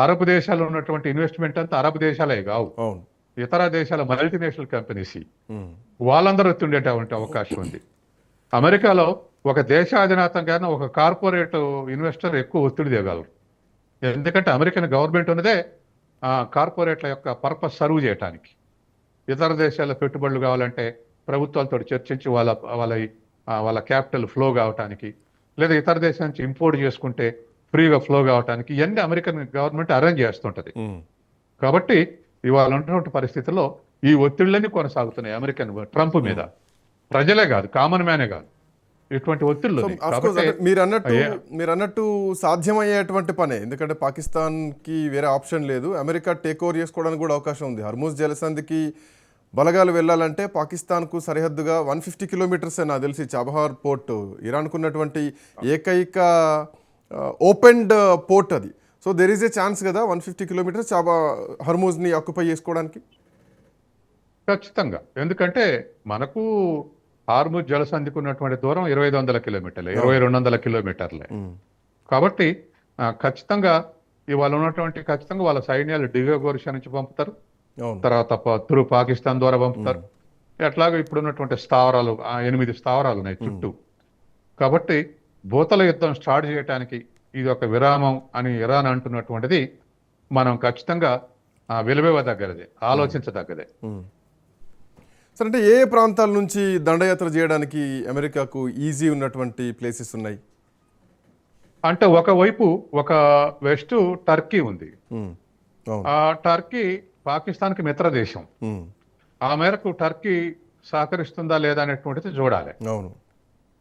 S2: అరబ్ దేశాలు ఉన్నటువంటి ఇన్వెస్ట్మెంట్ అంతా అరబ్ దేశాలే కావు,
S1: అవును.
S2: ఇతర దేశాల మల్టీనేషనల్ కంపెనీస్ వాళ్ళందరూ ఒత్తిండేటువంటి అవకాశం ఉంది. అమెరికాలో ఒక దేశాధినేతంగానే ఒక కార్పొరేట్ ఇన్వెస్టర్ ఎక్కువ ఒత్తిడి తేగలరు. ఎందుకంటే అమెరికన్ గవర్నమెంట్ ఉన్నదే కార్పొరేట్ల యొక్క పర్పస్ సర్వ్ చేయడానికి. ఇతర దేశాల పెట్టుబడులు కావాలంటే ప్రభుత్వాలతో చర్చించి వాళ్ళ క్యాపిటల్ ఫ్లో కావటానికి, లేదా ఇతర దేశాల నుంచి ఇంపోర్ట్ చేసుకుంటే ఫ్రీగా ఫ్లో కావటానికి ఇవన్నీ అమెరికన్ గవర్నమెంట్ అరేంజ్ చేస్తుంటది. కాబట్టి ఇవాళ ఉన్నటువంటి పరిస్థితుల్లో ఈ ఒత్తిళ్లన్నీ కొనసాగుతున్నాయి అమెరికన్ ట్రంప్ మీద. ప్రజలే కాదు, కామన్ మ్యానే కాదు, ఇటువంటి ఒత్తిళ్లు ఉన్నాయి. కాబట్టి
S1: మీరు అన్నట్టు సాధ్యమయ్యేటువంటి పనే, ఎందుకంటే పాకిస్తాన్కి వేరే ఆప్షన్ లేదు. అమెరికా టేక్ ఓవర్ చేసుకోవడానికి కూడా అవకాశం ఉంది. హర్మూజ్ జలసంధికి బలగాలు వెళ్ళాలంటే పాకిస్తాన్కు సరిహద్దుగా 150 కిలోమీటర్స్ నాకు తెలిసి చాబహార్ పోర్ట్ ఇరాన్కు ఉన్నటువంటి ఏకైక ఓపెన్డ్ పోర్ట్ అది. So there is a chance కదా 150 కిలోమీటర్స్ హర్మూజ్ని ఆక్యుపై చేసుకోవడానికి.
S2: ఖచ్చితంగా, ఎందుకంటే మనకు హార్ముజ్ జలసంధికి ఉన్నటువంటి దూరం 2500 కిలోమీటర్లే, 2200 కిలోమీటర్లే. కాబట్టి ఖచ్చితంగా ఇవాళ ఉన్నటువంటి ఖచ్చితంగా వాళ్ళ సైన్యాలు డిగోగోరిషా నుంచి పంపుతారు, తర్వాత త్రూ పాకిస్తాన్ ద్వారా పంపుతారు. ఎట్లాగో ఇప్పుడు ఉన్నటువంటి స్థావరాలు 8 స్థావరాలు ఉన్నాయి చుట్టూ. కాబట్టి భూతల యుద్ధం స్టార్ట్ చేయడానికి ఇది ఒక విరామం అని ఇరాన్ అంటున్నటువంటిది మనం ఖచ్చితంగా విలువదగ్గదే, ఆలోచించదగ్గదే.
S1: సరే, అంటే ఏ ప్రాంతాల నుంచి దండయాత్ర చేయడానికి అమెరికాకు ఈజీ ఉన్నటువంటి ప్లేసెస్ ఉన్నాయి?
S2: అంటే ఒకవైపు ఒక వెస్ట్ టర్కీ ఉంది. ఆ టర్కీ పాకిస్తాన్కి మిత్ర దేశం. ఆ మేరకు టర్కీ సహకరిస్తుందా లేదా అనేటువంటిది చూడాలి.
S1: అవును.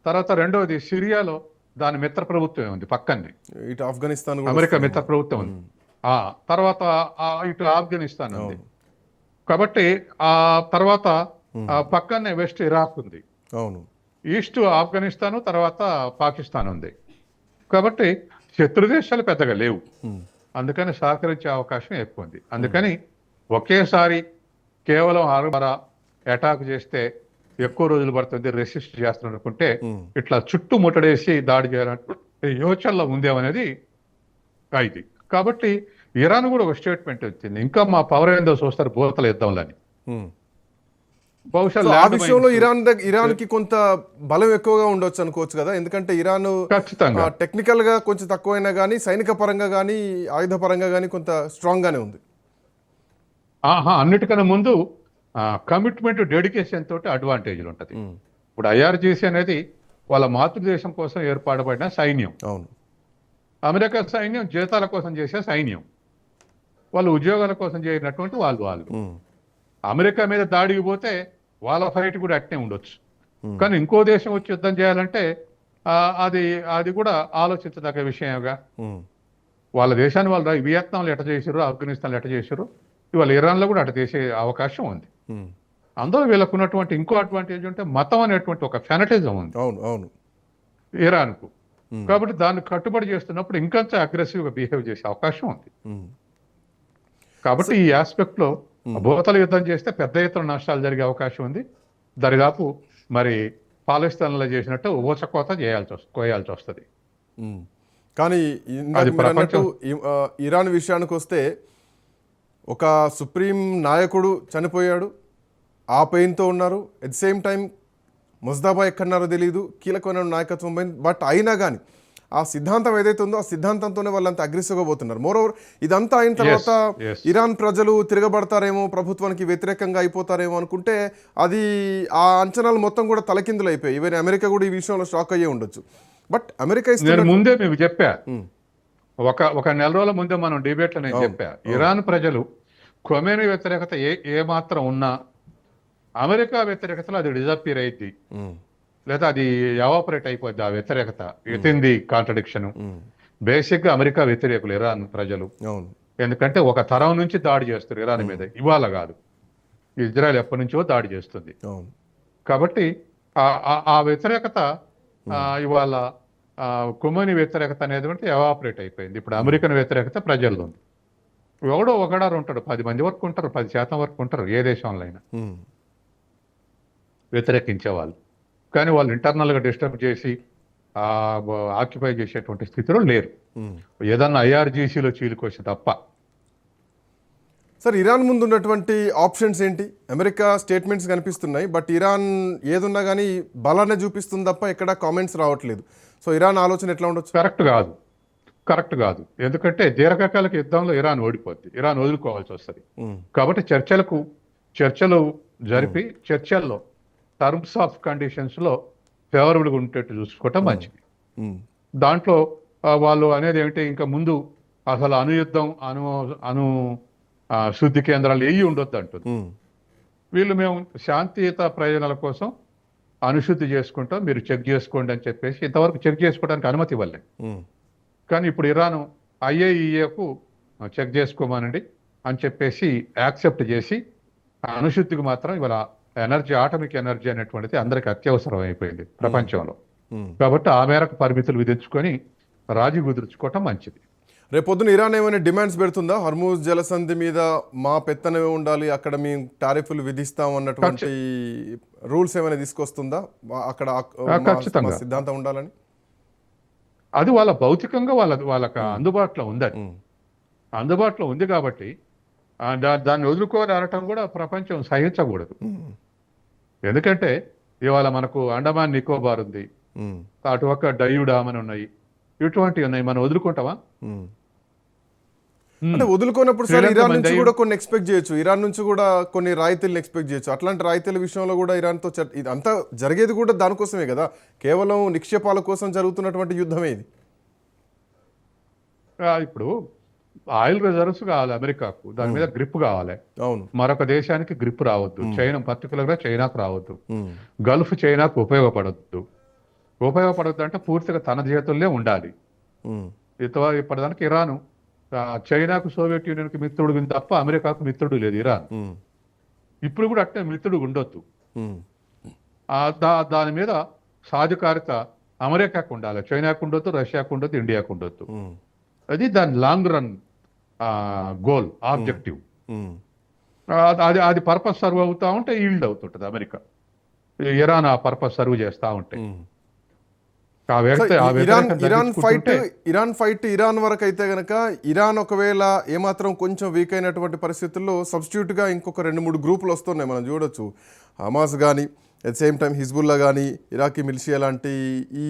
S2: తర్వాత రెండవది సిరియాలో దాని మిత్ర ప్రభుత్వం ఉంది పక్కనే,
S1: ఇటు ఆఫ్ఘనిస్తాన్
S2: అమెరికా మిత్ర ప్రభుత్వం ఉంది. తర్వాత ఇటు ఆఫ్ఘనిస్తాన్ ఉంది. కాబట్టి ఆ తర్వాత పక్కనే వెస్ట్ ఇరాక్ ఉంది.
S1: అవును.
S2: ఈస్ట్ ఆఫ్ఘనిస్తాన్, తర్వాత పాకిస్తాన్ ఉంది. కాబట్టి శత్రు దేశాలు పెద్దగా లేవు, అందుకని సహకరించే అవకాశం ఎక్కువ ఉంది. అందుకని ఒకేసారి కేవలం ఆరుమర అటాక్ చేస్తే ఎక్కువ రోజులు పడుతుంది, రెసిస్ట్ చేస్తాను అనుకుంటే ఇట్లా చుట్టూ ముట్టడేసి దాడి చేయాలంటే యోచనలో ఉందేమనేది ఇది. కాబట్టి ఇరాన్ కూడా ఒక స్టేట్మెంట్ వచ్చింది, ఇంకా మా పవర్ ఏందో చూస్తారు భూతల యుద్ధంలని. బహుశా
S1: ఆ విషయంలో ఇరాన్ కి కొంత బలం ఎక్కువగా ఉండొచ్చు అనుకోవచ్చు కదా, ఎందుకంటే ఇరాన్
S2: ఖచ్చితంగా
S1: టెక్నికల్ గా కొంచెం తక్కువైనా కానీ సైనిక పరంగా కానీ ఆయుధ పరంగా కానీ కొంత స్ట్రాంగ్ గానే ఉంది.
S2: అన్నిటికన్నా ముందు కమిట్మెంట్, డెడికేషన్ తోటి అడ్వాంటేజ్లు ఉంటుంది. ఇప్పుడు IRGC అనేది వాళ్ళ మాతృదేశం కోసం ఏర్పాటుపడిన సైన్యం.
S1: అవును.
S2: అమెరికా సైన్యం జీతాల కోసం చేసే సైన్యం, వాళ్ళు ఉద్యోగాల కోసం చేసినటువంటి వాళ్ళు. అమెరికా మీద దాడికి పోతే వాళ్ళ ఫైట్ కూడా అట్నే ఉండొచ్చు. కానీ ఇంకో దేశం వచ్చి యుద్ధం చేయాలంటే అది కూడా ఆలోచించదగ్గ విషయంగా. వాళ్ళ దేశాన్ని వాళ్ళు వియత్నాంలో ఎట చేసారు, ఆఫ్ఘనిస్తాన్లో ఎట చేసారు, ఇవాళ ఇరాన్లో కూడా అట చేసే అవకాశం ఉంది. అందులో వీళ్ళకు ఉన్నటువంటి ఇంకో అడ్వాంటేజ్ అంటే మతం అనేటువంటి ఒక ఫెనటిజం ఉంది ఇరాన్కు. కాబట్టి దాన్ని కట్టుబడి చేస్తున్నప్పుడు ఇంకొంచెం అగ్రెసివ్గా బిహేవ్ చేసే అవకాశం ఉంది. కాబట్టి ఈ ఆస్పెక్ట్ లో భూతల యుద్ధం చేస్తే పెద్ద ఎత్తున నష్టాలు జరిగే అవకాశం ఉంది. దరిదాపు మరి పాకిస్తాన్లో చేసినట్టు ఊచకోత కోయాల్సి వస్తుంది.
S1: కానీ ఇరాన్ విషయానికి వస్తే ఒక సుప్రీం నాయకుడు చనిపోయాడు, ఆ పెయిన్తో ఉన్నారు. ఎట్ ది సేమ్ టైం ముజ్దాబా ఎక్కడున్నారో తెలియదు, కీలకమైన నాయకత్వం పోయింది. బట్ అయినా కానీ ఆ సిద్ధాంతం ఏదైతే ఉందో ఆ సిద్ధాంతంతోనే వాళ్ళంతా అగ్రెసివ్గా పోతున్నారు. మోరోవర్ ఇదంతా అయిన తర్వాత ఇరాన్ ప్రజలు తిరగబడతారేమో, ప్రభుత్వానికి వ్యతిరేకంగా అయిపోతారేమో అనుకుంటే అది ఆ అంచనాలు మొత్తం కూడా తలకిందులు అయిపోయాయి. ఈవెన్ అమెరికా కూడా ఈ విషయంలో షాక్ అయ్యే ఉండొచ్చు. బట్ అమెరికా
S2: ముందే మేము చెప్పా, ఒక నెల రోజుల ముందే మనం డిబేట్లో నేను చెప్పా, ఇరాన్ ప్రజలు ఖొమేనీ వ్యతిరేకత ఏ మాత్రం ఉన్నా అమెరికా వ్యతిరేకతలో అది డిజపీర్ అయింది. లేదా అది ఎవాపరేట్ అయిపోద్ది ఆ వ్యతిరేకత విత్ ఇన్ ది కాంట్రడిక్షన్. బేసిక్గా అమెరికా వ్యతిరేకులు ఇరాన్ ప్రజలు.
S1: అవును.
S2: ఎందుకంటే ఒక తరం నుంచి దాడి చేస్తారు ఇరాన్ మీద, ఇవాళ కాదు. ఇజ్రాయెల్ ఎప్పటి నుంచో దాడి చేస్తుంది.
S1: అవును.
S2: కాబట్టి ఆ వ్యతిరేకత ఇవాళ కుమని వ్యతిరేకత అనేది ఎవాపరేట్ అయిపోయింది. ఇప్పుడు అమెరికన్ వ్యతిరేకత ప్రజల్లో ఉంది. ఎవడో ఒకడారు ఉంటాడు, 10 మంది వరకు ఉంటారు, 10% వరకు ఉంటారు ఏ దేశంలో అయినా వ్యతిరేకించే వాళ్ళు. కానీ వాళ్ళు ఇంటర్నల్గా డిస్టర్బ్ చేసి ఆక్యుపై చేసేటువంటి స్థితిలో లేరు. ఏదన్నా ఐఆర్జీసీలో చీలికొచ్చి తప్ప.
S1: సార్, ఇరాన్ ముందు ఉన్నటువంటి ఆప్షన్స్ ఏంటి? అమెరికా స్టేట్మెంట్స్ కనిపిస్తున్నాయి, బట్ ఇరాన్ ఏదున్నా కానీ బలాన్ని చూపిస్తుంది తప్ప ఎక్కడా కామెంట్స్ రావట్లేదు. సో ఇరాన్ ఆలోచన ఎట్లా ఉండొచ్చు?
S2: కరెక్ట్ కాదు. ఎందుకంటే దీర్ఘకాలిక యుద్ధంలో ఇరాన్ ఓడిపోద్ది, ఇరాన్ వదులుకోవాల్సి వస్తుంది. కాబట్టి చర్చలు జరిపి చర్చల్లో టర్మ్స్ ఆఫ్ కండిషన్స్లో ఫేవరబుల్గా ఉండేట్టు చూసుకోవటం మంచిది. దాంట్లో వాళ్ళు అనేది ఏమిటి, ఇంకా ముందు అసలు అణుయుద్ధం అణు శుద్ధి కేంద్రాలు ఏవి ఉండొద్దు అంటుంది. వీళ్ళు మేము శాంతియుత ప్రయోజనాల కోసం అణుశుద్ధి చేసుకుంటాం, మీరు చెక్ చేసుకోండి అని చెప్పేసి ఇంతవరకు చెక్ చేసుకోవడానికి అనుమతి ఇవ్వలేదు. కానీ ఇప్పుడు ఇరాన్ IAEAకు చెక్ చేసుకోమనండి అని చెప్పేసి యాక్సెప్ట్ చేసి అణుశుద్ధికి మాత్రం ఇవాళ ఆటమిక్ ఎనర్జీ అనేటువంటిది అందరికి అత్యవసరం అయిపోయింది ప్రపంచంలో. కాబట్టి ఆ మేరకు పరిమితులు విధించుకొని రాజీ కుదుర్చుకోవటం మంచిది.
S1: రేపొద్దున ఇరాన్ ఏమైనా డిమాండ్స్ పెడుతుందా? హర్మూజ్ జలసంధి మీద మా పెత్తనమే ఉండాలి, అక్కడ మేము టారిఫ్లు విధిస్తాం అన్నటువంటి రూల్స్ ఏమైనా తీసుకొస్తుందా? అక్కడ
S2: ఖచ్చితంగా
S1: సిద్ధాంతం ఉండాలని
S2: అది వాళ్ళ భౌతికంగా వాళ్ళకి అందుబాటులో ఉంది. అందుబాటులో ఉంది కాబట్టి దాన్ని వదులుకోని అనటం కూడా ప్రపంచం సహించకూడదు. ఎందుకంటే ఇవాళ మనకు అండమాన్ నికోబార్ ఉంది, అటు ఒక డయూడామ్ అని ఉన్నాయి, ఇటువంటివి ఉన్నాయి. మనం వదులుకుంటామా?
S1: అంటే వదులుకున్నప్పుడు సార్ ఇరాన్ నుంచి కూడా కొన్ని ఎక్స్పెక్ట్ చేయొచ్చు, ఇరాన్ నుంచి కూడా కొన్ని రాయితీలను ఎక్స్పెక్ట్ చేయొచ్చు. అట్లాంటి రాయితీల విషయంలో కూడా ఇరాన్తో ఇదంతా జరిగేది కూడా దానికోసమే కదా, కేవలం నిక్షేపాల కోసం జరుగుతున్నటువంటి యుద్ధమే ఇది.
S2: ఇప్పుడు ఆయిల్ రిజర్వ్స్ కావాలి అమెరికాకు, దాని మీద గ్రిప్ కావాలి.
S1: అవును.
S2: మరొక దేశానికి గ్రిప్ రావద్దు, చైనా పర్టికులర్గా చైనాకు రావద్దు, గల్ఫ్ చైనాకు ఉపయోగపడద్దు అంటే పూర్తిగా తన చేతుల్లో ఉండాలి. ఇప్పటిదానికి ఇరాను చైనాకు సోవియట్ యూనియన్కి మిత్రుడు తప్ప అమెరికాకు మిత్రుడు లేదు ఇరాన్. ఇప్పుడు కూడా అట్టే మిత్రుడు ఉండొద్దు. దాని మీద సాధికారిత అమెరికాకు ఉండాలి, చైనాకు ఉండొద్దు, రష్యాకు ఉండొద్దు, ఇండియాకు ఉండొద్దు. అది దాని లాంగ్ రన్ గోల్, ఆబ్జెక్టివ్. అది పర్పస్ సర్వ్ అవుతా ఉంటే ఈల్డ్ అవుతుంటది అమెరికా, ఇరాన్ ఆ పర్పస్ సర్వ్ చేస్తూ ఉంటే.
S1: ఇరాన్ ఫైట్ ఇరాన్ వరకు అయితే గనక, ఇరాన్ ఒకవేళ ఏమాత్రం కొంచెం వీక్ అయినటువంటి పరిస్థితుల్లో సబ్స్టిట్యూట్గా ఇంకొక 2-3 గ్రూపులు వస్తున్నాయి, మనం చూడొచ్చు. హమాస్ కానీ, అట్ సేమ్ టైం హిజ్బుల్లా కానీ, ఇరాకీ మిలిషియా లాంటి ఈ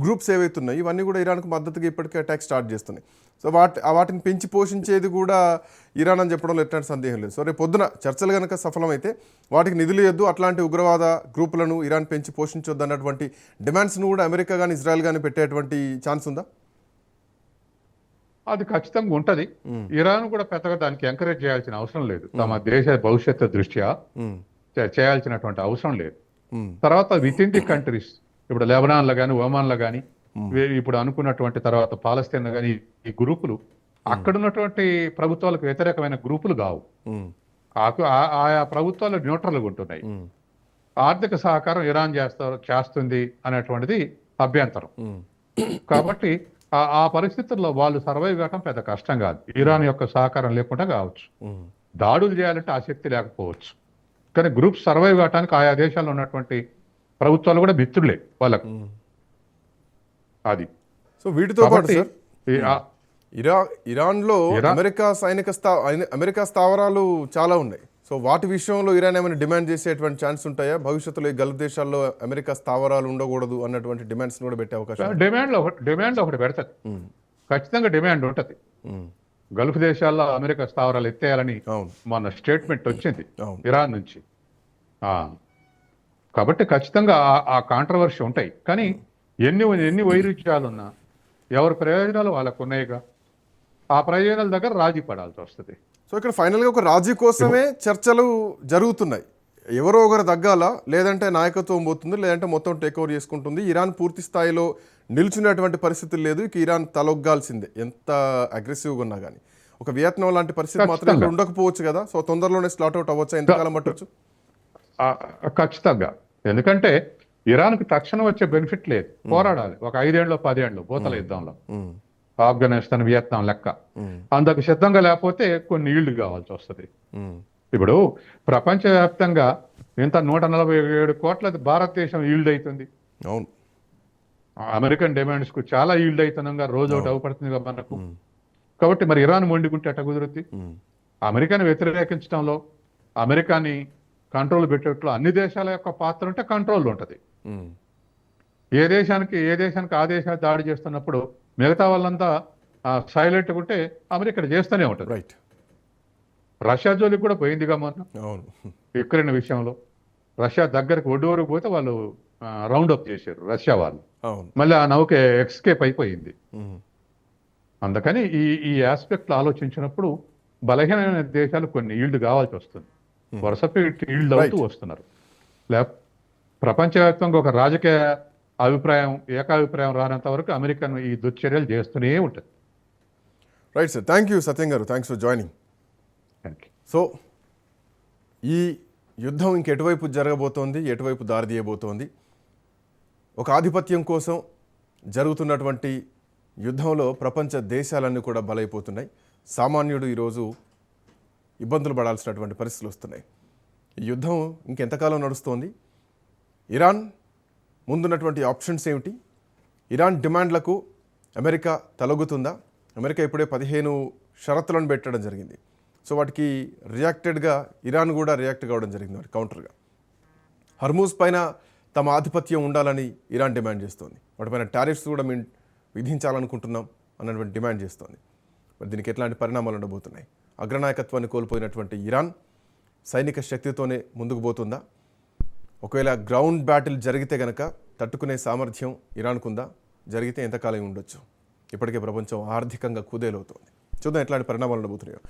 S1: గ్రూప్స్ ఏవైతున్నాయి ఇవన్నీ కూడా ఇరాన్కు మద్దతుగా ఇప్పటికే అటాక్ స్టార్ట్ చేస్తున్నాయి. సో వాటిని పెంచి పోషించేది కూడా ఇరాన్ అని చెప్పడంలో ఎట్లాంటి సందేహం లేదు. సో రేపు పొద్దున చర్చలు కనుక సఫలమైతే వాటికి నిధులు ఇవ్వద్దు, అట్లాంటి ఉగ్రవాద గ్రూపులను ఇరాన్ పెంచి పోషించొద్దు అన్నటువంటి డిమాండ్స్ను కూడా అమెరికా కానీ ఇజ్రాయెల్ కానీ పెట్టేటువంటి ఛాన్స్ ఉందా?
S2: అది ఖచ్చితంగా ఉంటది. ఇరాన్ కూడా పెద్దగా దానికి ఎంకరేజ్ చేయాల్సిన అవసరం లేదు, తమ దేశ భవిష్యత్తు దృష్ట్యా చేయాల్సినటువంటి అవసరం లేదు. తర్వాత విత్ ఇన్ ది కంట్రీస్, ఇప్పుడు లెబనాన్లో కానీ, ఒమాన్లో కానీ, ఇప్పుడు అనుకున్నటువంటి తర్వాత పాలస్తీన్ కానీ, ఈ గ్రూపులు అక్కడ ఉన్నటువంటి ప్రభుత్వాలకు వ్యతిరేకమైన గ్రూపులు కావు. ఆయా ప్రభుత్వాలు న్యూట్రల్గా ఉంటున్నాయి. ఆర్థిక సహకారం ఇరాన్ చేస్తుంది అనేటువంటిది అభ్యంతరం. కాబట్టి ఆ పరిస్థితుల్లో వాళ్ళు సర్వైవ్ కావడం పెద్ద కష్టం కాదు. ఇరాన్ యొక్క సహకారం లేకుండా కావచ్చు, దాడులు చేయాలంటే ఆసక్తి లేకపోవచ్చు, కానీ గ్రూప్ సర్వైవ్ కావడానికి ఆయా దేశాల్లో ఉన్నటువంటి ప్రభుత్వాలు కూడా మిత్రులే వాళ్ళకు. అది
S1: సో వీటితో పాటు ఇరాన్లో అమెరికా స్థావరాలు చాలా ఉన్నాయి. సో వాటి విషయంలో ఇరాన్ ఏమైనా డిమాండ్ చేసేటువంటి ఛాన్స్ ఉంటాయా? భవిష్యత్తులో ఈ గల్ఫ్ దేశాల్లో అమెరికా స్థావరాలు ఉండకూడదు అన్నటువంటి డిమాండ్స్ కూడా పెట్టే అవకాశం?
S2: డిమాండ్ ఒకటి పెడతాది, ఖచ్చితంగా డిమాండ్ ఉంటుంది. గల్ఫ్ దేశాల్లో అమెరికా స్థావరాలు ఎత్తేయాలని మన స్టేట్మెంట్ వచ్చింది ఇరాన్ నుంచి. కాబట్టి ఖచ్చితంగా ఆ కాంట్రవర్సీ ఉంటాయి. కానీ ఎన్ని వైరుధ్యాలున్నా ఎవరి ప్రయోజనాలు వాళ్ళకు ఉన్నాయిగా, ఆ ప్రయోజనాల దగ్గర రాజీ పడాల్సి వస్తుంది.
S1: సో ఇక్కడ ఫైనల్గా ఒక రాజీ కోసమే చర్చలు జరుగుతున్నాయి. ఎవరో ఒకరు తగ్గాల, లేదంటే నాయకత్వం పోతుంది, లేదంటే మొత్తం టేక్ ఓవర్ చేసుకుంటుంది. ఇరాన్ పూర్తి స్థాయిలో నిల్చున్నటువంటి పరిస్థితులు లేదు. ఇక ఇరాన్ తలొగ్గాల్సిందే ఎంత అగ్రెసివ్గా ఉన్నా కానీ. ఒక వియత్నాం లాంటి పరిస్థితి మాత్రం ఇక్కడ
S2: ఖచ్చితంగా.
S1: ఉండకపోవచ్చు కదా. సో తొందరలోనే స్లాట్ అవుట్ అవ్వచ్చు, ఎంతకాలం పట్టవచ్చు?
S2: ఆ, ఖచ్చితంగా. ఎందుకంటే ఇరాన్కి తక్షణం వచ్చే బెనిఫిట్ లేదు. పోరాడాలి ఒక 5 ఏళ్ళు 10 ఏళ్ళు భూతల యుద్ధంలో, ఆఫ్ఘనిస్తాన్ వియత్నాం లెక్క. అందుకు సిద్ధంగా లేకపోతే కొన్ని ఈల్డ్ కావాల్సి వస్తుంది. ఇప్పుడు ప్రపంచవ్యాప్తంగా ఇంత 147 కోట్ల భారతదేశం ఈల్డ్ అవుతుంది.
S1: అవును.
S2: అమెరికన్ డిమాండ్స్ కు చాలా ఈల్డ్ అవుతుండగా రోజు ఒకటి అవపడుతుంది కదా మనకు. కాబట్టి మరి ఇరాన్ మొండికుంటే ఎట్ట కుదురుద్ది? అమెరికాని వ్యతిరేకించడంలో, అమెరికాని కంట్రోల్ పెట్టేట్లో అన్ని దేశాల యొక్క పాత్ర ఉంటే కంట్రోల్ ఉంటుంది. ఏ దేశానికి ఆ దేశాన్ని దాడి చేస్తున్నప్పుడు మిగతా వాళ్ళంతా సైలెంట్ ఉంటే అమెరికా చేస్తూనే ఉంటుంది.
S1: రైట్.
S2: రష్యా జోలికి కూడా పోయిందిగా మొన్న
S1: అవును.
S2: యుక్రెయిన్ విషయంలో. రష్యా దగ్గరికి ఒడ్డు వరకు పోతే వాళ్ళు రౌండ్ అప్ చేశారు రష్యా వాళ్ళు.
S1: అవును.
S2: మళ్ళీ ఆ నౌక ఎక్స్కేప్ అయిపోయింది.
S1: ఉమ్.
S2: అందుకని ఈ ఆస్పెక్ట్ ఆలోచించినప్పుడు బలహీనమైన దేశాలు కొన్ని ఈల్డ్ కావాల్సి వస్తుంది. వరుసపై ఈల్డ్ అవుతూ వస్తున్నారు. ప్రపంచవ్యాప్తంగా ఒక రాజకీయ ఏకాభిప్రాయం రానంత వరకు అమెరికన్ ఈ దుశ్చర్యలు చేస్తూనే ఉంటుంది.
S1: రైట్ సార్, థ్యాంక్ యూ సత్యం గారు, thanks for joining.
S2: Thank you.
S1: So ఈ యుద్ధం ఇంకెటువైపు జరగబోతోంది, ఎటువైపు దారితీయబోతోంది? ఒక ఆధిపత్యం కోసం జరుగుతున్నటువంటి యుద్ధంలో ప్రపంచ దేశాలన్నీ కూడా బలైపోతున్నాయి. సామాన్యుడు ఈరోజు ఇబ్బందులు పడాల్సినటువంటి పరిస్థితులు వస్తున్నాయి. ఈ యుద్ధం ఇంకెంతకాలం నడుస్తోంది? ఇరాన్ ముందున్నటువంటి ఆప్షన్స్ ఏమిటి? ఇరాన్ డిమాండ్లకు అమెరికా తలొగ్గుతుందా? అమెరికా ఇప్పుడే 15 షరతులను పెట్టడం జరిగింది. సో వాటికి రియాక్టెడ్గా ఇరాన్ కూడా రియాక్ట్ కావడం జరిగింది, వాటి కౌంటర్గా. హర్మూజ్ పైన తమ ఆధిపత్యం ఉండాలని ఇరాన్ డిమాండ్ చేస్తోంది. వాటిపైన టారిఫ్స్ కూడా మేము విధించాలనుకుంటున్నాం అన్నటువంటి డిమాండ్ చేస్తోంది. మరి దీనికి ఎట్లాంటి పరిణామాలు ఉండబోతున్నాయి? అగ్రనాయకత్వాన్ని కోల్పోయినటువంటి ఇరాన్ సైనిక శక్తితోనే ముందుకు పోతుందా? ఒకవేళ గ్రౌండ్ బ్యాటిల్ జరిగితే గనక తట్టుకునే సామర్థ్యం ఇరాన్కుందా? జరిగితే ఎంతకాలం ఉండొచ్చు? ఇప్పటికే ప్రపంచం ఆర్థికంగా కుదేలవుతోంది. చూద్దాం ఎట్లాంటి పరిణామాలు ఉండబోతున్నాయో.